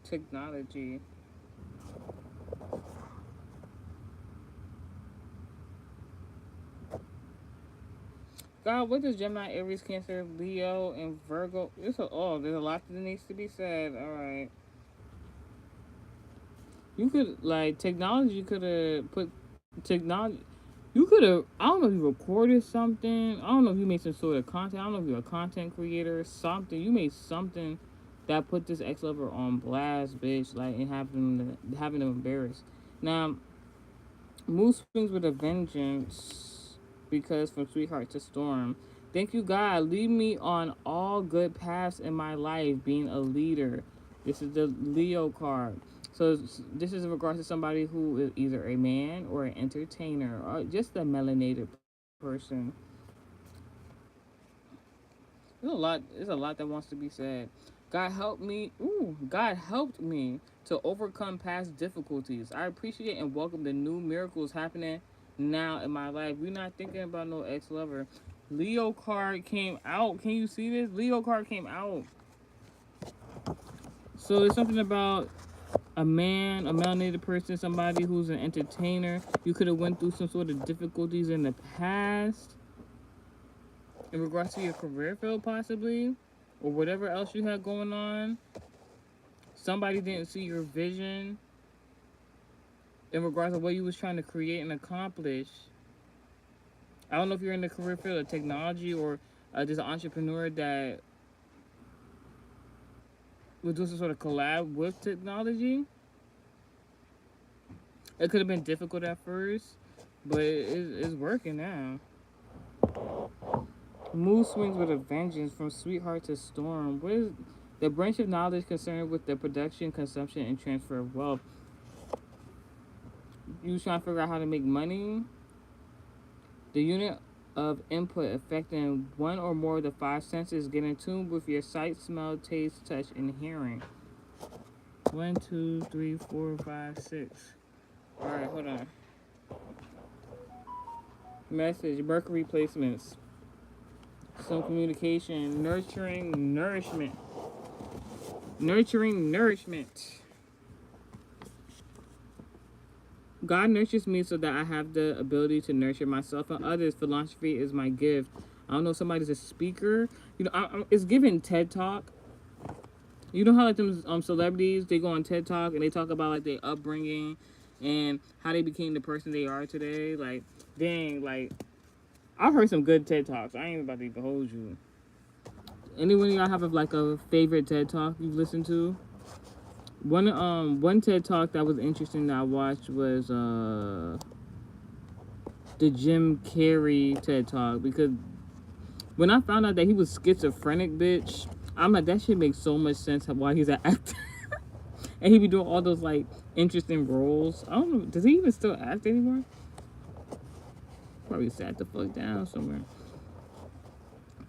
Technology. God, what does Gemini, Aries, Cancer, Leo, and Virgo? There's a lot that needs to be said. All right. You could like technology could have put technology. You could have. I don't know if you recorded something. I don't know if you made some sort of content. I don't know if you're a content creator or something. You made something that put this ex lover on blast, bitch. Like and having them embarrassed. Now, mood swings with a vengeance because from sweetheart to storm. Thank you, God. Lead me on all good paths in my life, being a leader. This is the Leo card. So this is in regards to somebody who is either a man or an entertainer or just a melanated person. There's a lot that wants to be said. God helped me. Ooh, God helped me to overcome past difficulties. I appreciate and welcome the new miracles happening now in my life. We're not thinking about no ex lover. Leo card came out. Can you see this? Leo card came out. So it's something about a man, a melanated person, somebody who's an entertainer. You could have went through some sort of difficulties in the past in regards to your career field, possibly, or whatever else you had going on. Somebody didn't see your vision in regards to what you was trying to create and accomplish. I don't know if you're in the career field of technology or just an entrepreneur that was doing some sort of collab with technology. It could have been difficult at first, but it's working now. Mood swings with a vengeance from sweetheart to storm. What is the branch of knowledge concerned with the production, consumption, and transfer of wealth? You trying to figure out how to make money? The unit of input affecting one or more of the five senses get in tune with your sight, smell, taste, touch, and hearing. 1, 2, 3, 4, 5, 6. All right, hold on. Message, Mercury placements. Some communication, nurturing, nourishment. Nurturing, nourishment. God nurtures me so that I have the ability to nurture myself and others. Philosophy is my gift. I don't know if somebody's a speaker. You know, it's given TED Talk. You know how like them celebrities, they go on TED Talk and they talk about like their upbringing and how they became the person they are today. Like, dang, like I've heard some good TED Talks. I ain't about to even hold you. Anyone of y'all have like a favorite TED Talk you've listened to? One TED Talk that was interesting that I watched was the Jim Carrey TED Talk, because when I found out that he was schizophrenic, bitch, I'm like, that shit makes so much sense why he's an actor. And he be doing all those like interesting roles. I don't know, does he even still act anymore? Probably sat the fuck down somewhere.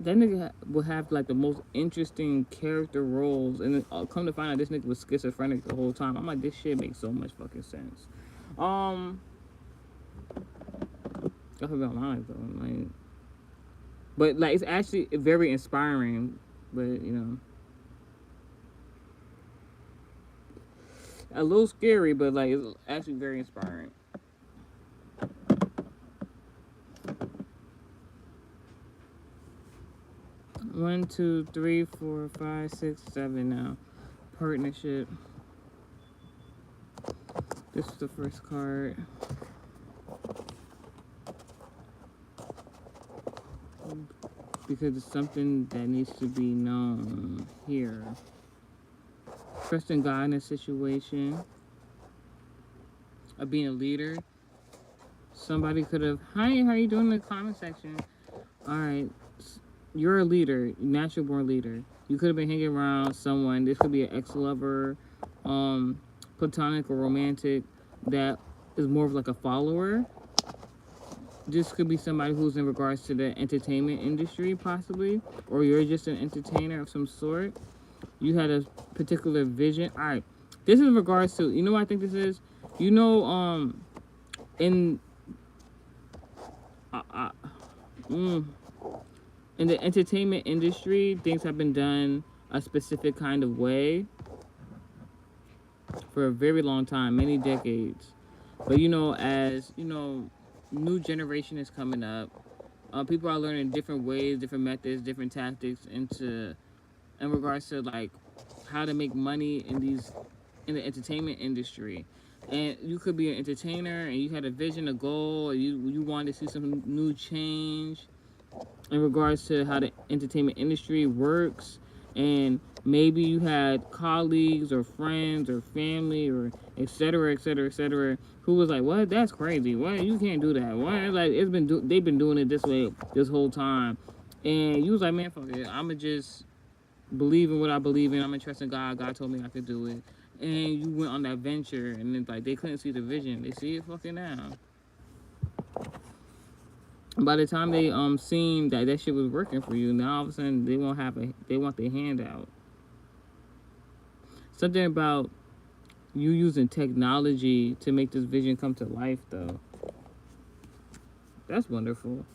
That nigga will have like the most interesting character roles, and then, come to find out this nigga was schizophrenic the whole time. I'm like, this shit makes so much fucking sense. I forgot mine though, like, but like it's actually very inspiring. But you know, a little scary, but like it's actually very inspiring. 1, 2, 3, 4, 5, 6, 7 now. Partnership. This is the first card. Because it's something that needs to be known here. Trust in God in a situation. Of being a leader. Somebody could have, hi, how you doing in the comment section? Alright. You're a leader, natural born leader. You could have been hanging around someone. This could be an ex-lover, platonic or romantic, that is more of like a follower. This could be somebody who's in regards to the entertainment industry, possibly, or you're just an entertainer of some sort. You had a particular vision. All right, this is in regards to, you know what I think this is? You know, in in the entertainment industry, things have been done a specific kind of way for a very long time, many decades. But you know, as you know, new generation is coming up. People are learning different ways, different methods, different tactics in regards to like how to make money in the entertainment industry. And you could be an entertainer and you had a vision, a goal, or you wanted to see some new change in regards to how the entertainment industry works, and maybe you had colleagues or friends or family or etc etc etc who was like, what, that's crazy, what, you can't do that, what, like they've been doing it this way this whole time, and you was like, man, fuck it, I'ma just believe in what I believe in, I'm gonna trust in God, God told me I could do it, and you went on that venture, and then like they couldn't see the vision, they see it fucking now. By the time they seen that shit was working for you, now all of a sudden they want their hand out. Something about you using technology to make this vision come to life, though. That's wonderful.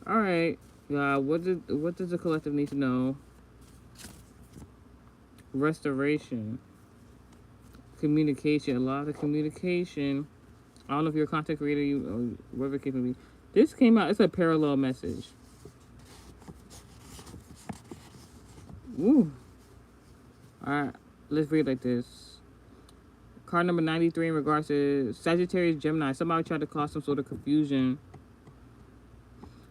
All right, what does the collective need to know? Restoration, communication, a lot of communication. I don't know if you're a content creator, you or whatever it can be. This came out. It's a parallel message. Ooh. All right, let's read like this. Card number 93 in regards to Sagittarius, Gemini. Somebody tried to cause some sort of confusion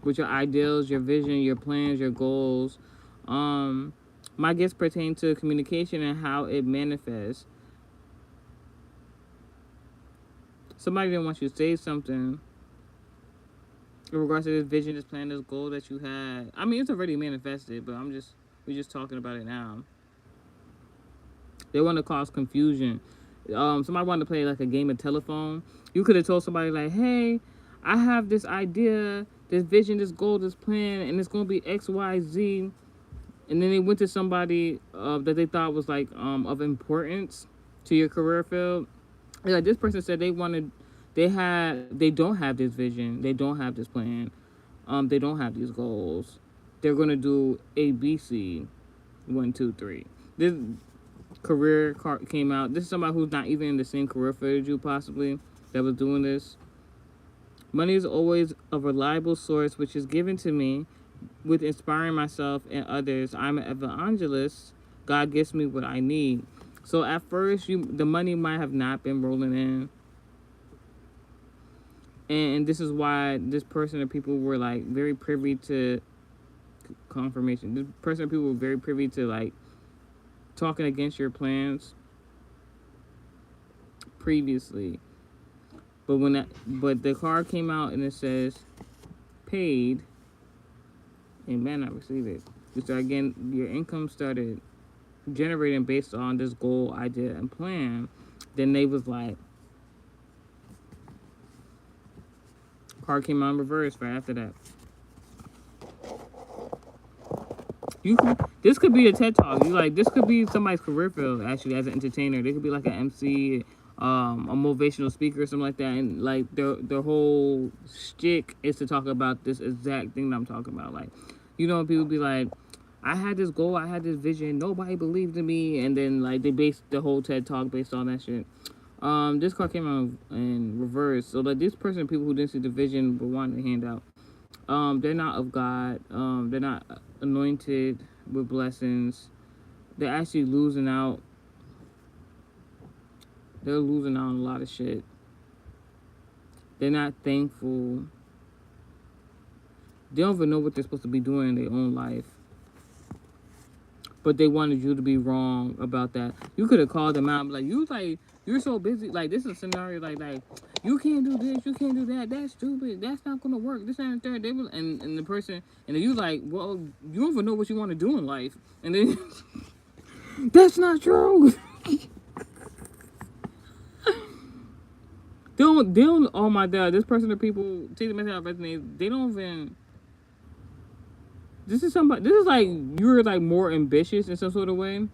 with your ideals, your vision, your plans, your goals. My gifts pertain to communication and how it manifests. Somebody didn't want you to say something, in regards to this vision, this plan, this goal that you had. I mean, it's already manifested, but we're just talking about it now. They want to cause confusion. Somebody wanted to play like a game of telephone. You could have told somebody like, "Hey, I have this idea, this vision, this goal, this plan, and it's gonna be X, Y, Z." And then they went to somebody that they thought was like of importance to your career field. And, like, this person said they don't have this vision, they don't have this plan, they don't have these goals. They're gonna do A, B, C, 1, 2, 3. This career card came out. This is somebody who's not even in the same career field as you, possibly, that was doing this. Money is always a reliable source which is given to me with inspiring myself and others. I'm an evangelist. God gives me what I need. So at first, the money might have not been rolling in, and this is why this person or people were like very privy to confirmation. This person or people were very privy to like talking against your plans previously. But the card came out and it says paid and may not receive it. So again, your income started generating based on this goal, idea, and plan. Then they was like, card came out in reverse right after that. This could be a TED talk. This could be somebody's career field actually as an entertainer. They could be like an MC, a motivational speaker or something like that, and like their whole shtick is to talk about this exact thing that I'm talking about. Like, people be like, I had this goal, I had this vision, nobody believed in me, and then like they based the whole TED talk based on that shit. This card came out in reverse. So like this person, people who didn't see the vision but wanted to hand out, they're not of God. They're not anointed with blessings. They're actually losing out. They're losing out on a lot of shit. They're not thankful. They don't even know what they're supposed to be doing in their own life. But they wanted you to be wrong about that. You could have called them out and be like, you're so busy. Like, this is a scenario like you can't do this, you can't do that. That's stupid. That's not gonna work. This and the third. And the person, and then you like, well, you don't even know what you want to do in life. And then that's not true. They don't. Oh my God, this person or people take the message out of resonate. They don't even. This is like you're like more ambitious in some sort of way.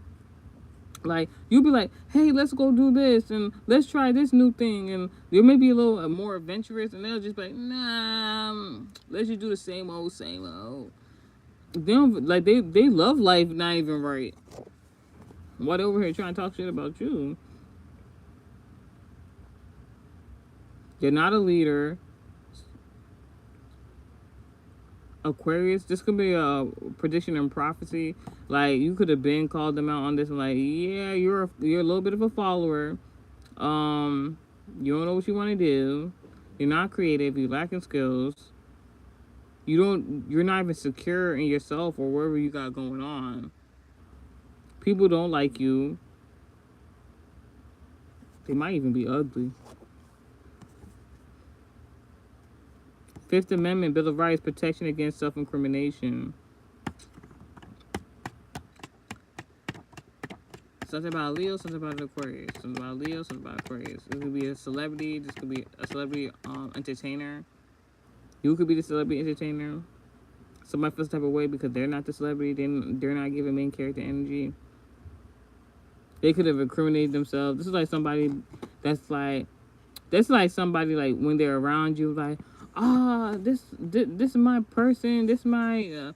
Like, you'll be like, hey, let's go do this and let's try this new thing, and they may be a little more adventurous, and they'll just be like, nah, let's just do the same old. They don't like they love life not even right. Why they over here trying to talk shit about you? They're not a leader. Aquarius, this could be a prediction and prophecy. Like, you could have been called them out on this, and like, yeah, you're a little bit of a follower. You don't know what you want to do. You're not creative. You're lacking skills. You're not even secure in yourself or wherever you got going on. People don't like you. They might even be ugly. Fifth Amendment, Bill of Rights, protection against self-incrimination. Something about Leo, something about Aquarius. Something about Leo, something about Aquarius. This could be a celebrity. This could be a celebrity entertainer. You could be the celebrity entertainer. Somebody feels the type of way because they're not the celebrity. They're not giving main character energy. They could have incriminated themselves. This is like somebody that's like somebody like when they're around you, like, this is my person, this is my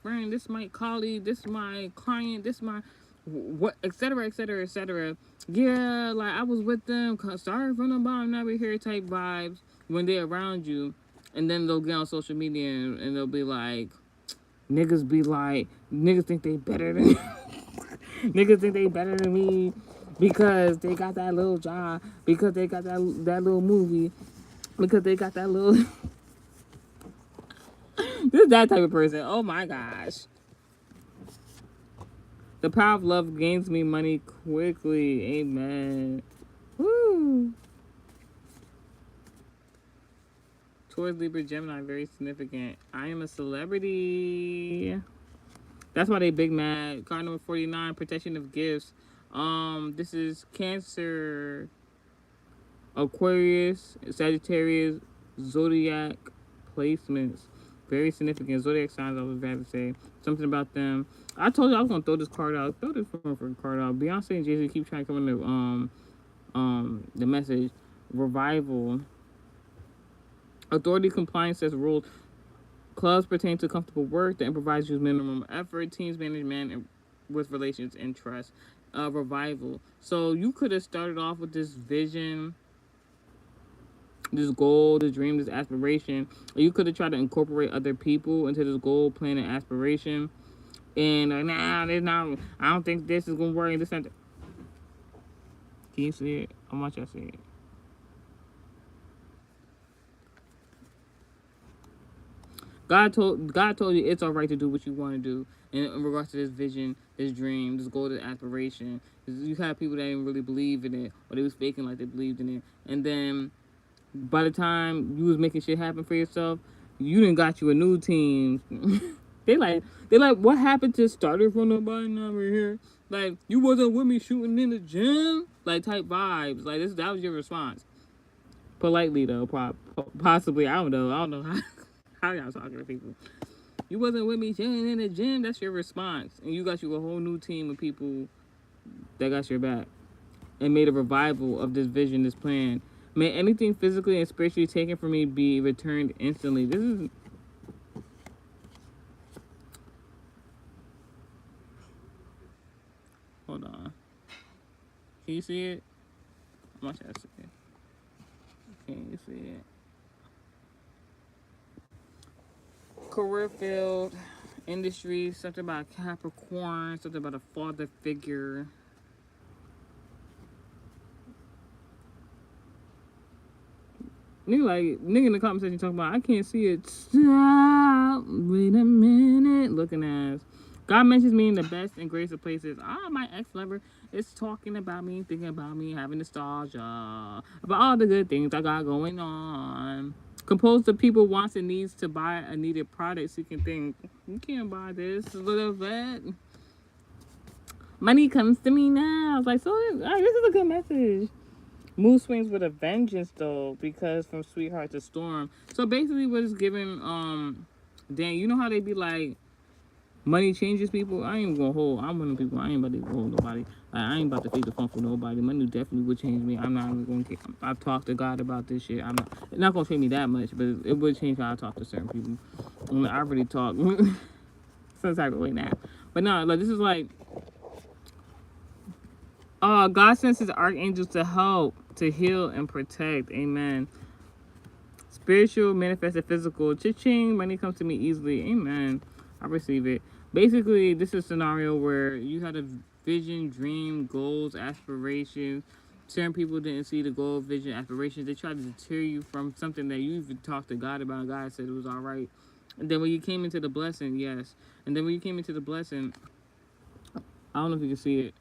friend, this is my colleague, this is my client, this is my what, etc., etc., etc. Yeah, like I was with them, sorry from the bottom, now we're here type vibes when they're around you, and then they'll get on social media and they'll be like, niggas think they better than niggas think they better than me because they got that little job, because they got that little movie, because they got that little this is that type of person. Oh my gosh. The power of love gains me money quickly. Amen. Woo. Taurus, Libra, Gemini, very significant. I am a celebrity. That's why they big mad. Card number 49, protection of gifts. This is Cancer, Aquarius, Sagittarius, Zodiac placements. Very significant. Zodiac signs, I was glad to say. Something about them. I told you I was gonna throw this card out. Throw this for card out. Beyonce and Jay-Z keep trying to come in the message. Revival. Authority, compliance as rules. Clubs pertain to comfortable work. The improvise use minimum effort. Teams management and with relations and trust. Revival. So you could have started off with this vision, this goal, this dream, this aspiration. Or you could have tried to incorporate other people into this goal, plan, and aspiration. And there's not. I don't think this is gonna work. This and can you see it? How much I see it? God told you it's all right to do what you want to do in regards to this vision, this dream, this goal, this aspiration. You have people that didn't really believe in it, or they was faking like they believed in it, and then by the time you was making shit happen for yourself, you done got you a new team. they like what happened to started from nobody now we're here. Like you wasn't with me shooting in the gym, like type vibes. Like that was your response. Politely though, possibly. I don't know how y'all talking to people. You wasn't with me chilling in the gym. That's your response, and you got you a whole new team of people that got your back and made a revival of this vision, this plan. May anything physically and spiritually taken from me be returned instantly. This is hold on. Can you see it? How much I see it? Can you see it? Career field, industry, something about Capricorn, something about a father figure. Nigga in the comment section talking about I can't see it. Stop. Wait a minute. Looking ass. God mentions me in the best and greatest of places. My ex-lover is talking about me, thinking about me, having nostalgia about all the good things I got going on. Composed of people wants and needs to buy a needed product, seeking things. You can't buy this little bit. Money comes to me now. It's like, so this is a good message. Mood swings with a vengeance though, because from sweetheart to storm. So basically what it's giving, Dan, you know how they be like, money changes people? I ain't gonna hold. I'm one of the people. I ain't about to hold nobody. Like, I ain't about to fake the funk for nobody. Money definitely would change me. I'm not even gonna get. I've talked to God about this shit. It's not gonna change me that much, but it would change how I talk to certain people. I mean, I already talk some type of way now. But no, like this is like, God sends his archangels to help, to heal and protect. Amen. Spiritual manifested physical. Cha-ching. Money comes to me easily. Amen. I receive it. Basically, this is a scenario where you had a vision, dream, goals, aspirations. Certain people didn't see the goal, vision, aspirations. They tried to deter you from something that you even talked to God about. God said it was all right. And then when you came into the blessing, yes. And then when you came into the blessing, I don't know if you can see it.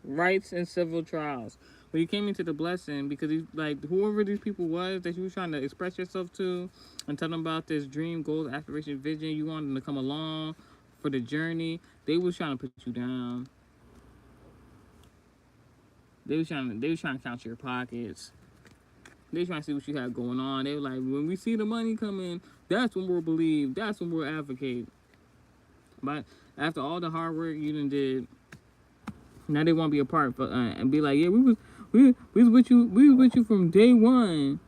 Rights and civil trials. When you came into the blessing, because like whoever these people was that you were trying to express yourself to and tell them about this dream, goals, aspiration, vision, you wanted them to come along for the journey, they was trying to put you down. They was trying to count your pockets. They trying to see what you had going on. They were like, when we see the money coming, that's when we'll believe. That's when we'll advocate. But after all the hard work you done did, now they want to be a part and be like, yeah, we was with you from day one.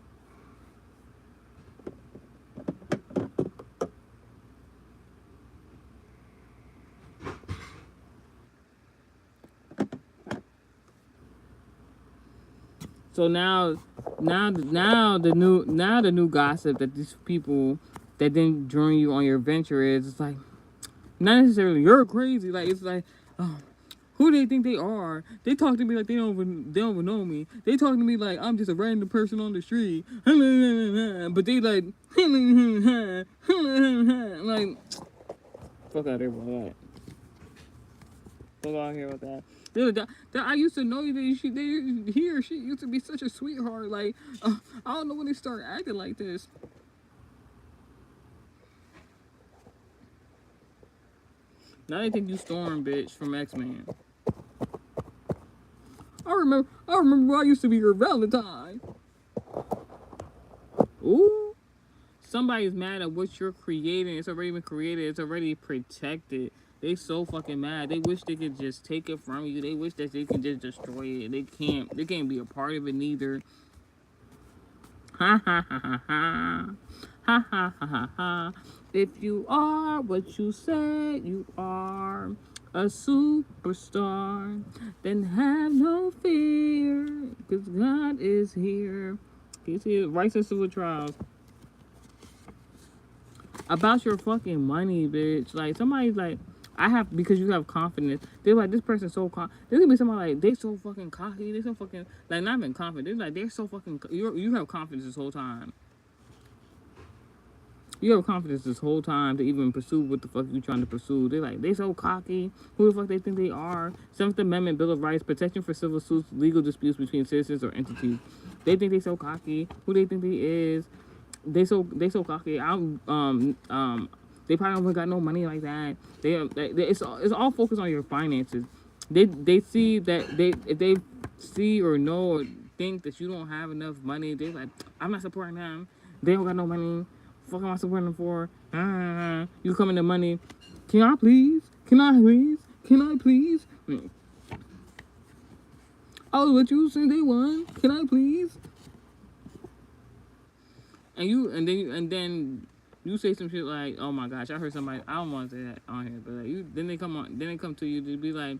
So now the new gossip that these people that didn't join you on your venture is, it's like, not necessarily you're crazy. Like it's like, oh, who do they think they are? They talk to me like they don't even know me. They talk to me like I'm just a random person on the street. But they like like fuck out here with that. Fuck out here with that. Dude, that I used to know that he or she used to be such a sweetheart. Like, I don't know when they start acting like this. Now they think you Storm, bitch, from X-Men. I remember when I used to be your Valentine. Ooh. Somebody's mad at what you're creating. It's already been created. It's already protected. They so fucking mad. They wish they could just take it from you. They wish that they could just destroy it. They can't. They can't be a part of it neither. Ha ha ha ha ha. Ha ha ha ha ha. If you are what you say you are, a superstar, then have no fear, because God is here. Can you see it? Right to civil trials. About your fucking money, bitch. Like, somebody's like, because you have confidence. They're like, this person's so there's gonna be somebody like, they so fucking cocky. They so fucking, like, not even confident. They're like, they're so fucking, you have confidence this whole time. You have confidence this whole time to even pursue what the fuck you trying to pursue. They're like, they so cocky. Who the fuck they think they are? 7th Amendment Bill of Rights, protection for civil suits, legal disputes between citizens or entities. They think they so cocky. Who they think they is? They so cocky. They probably don't got no money like that. It's all focused on your finances. They see that if they see or know or think that you don't have enough money, they like, I'm not supporting them. They don't got no money. Fuck am I supporting them for? You come into money. Can I please? Oh, what you say they won? Can I please? And then you say some shit like, oh my gosh, I heard somebody, I don't want to say that on here, but like then they come to you to be like,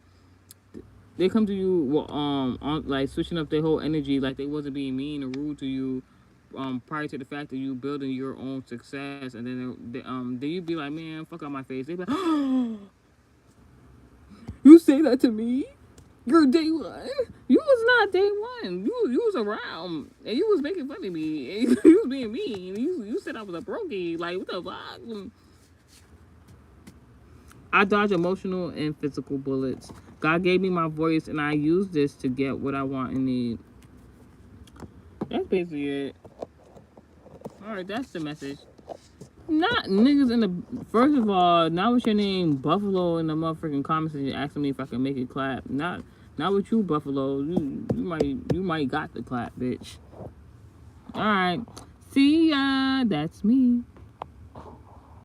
they come to you on like switching up their whole energy, like they wasn't being mean or rude to you prior to the fact that you building your own success, and then you be like, man, fuck out my face. They be like, oh, you say that to me? You're day one. You was not day one. You was around and you was making fun of me. And you was being mean. You said I was a brokey. Like, what the fuck? I dodge emotional and physical bullets. God gave me my voice, and I use this to get what I want and need. That's basically it. Alright, that's the message. Not niggas in the... First of all, not with your name Buffalo in the motherfucking comments and asking me if I can make it clap. Not with you, Buffalo. You might got the clap, bitch. Alright. See ya. That's me.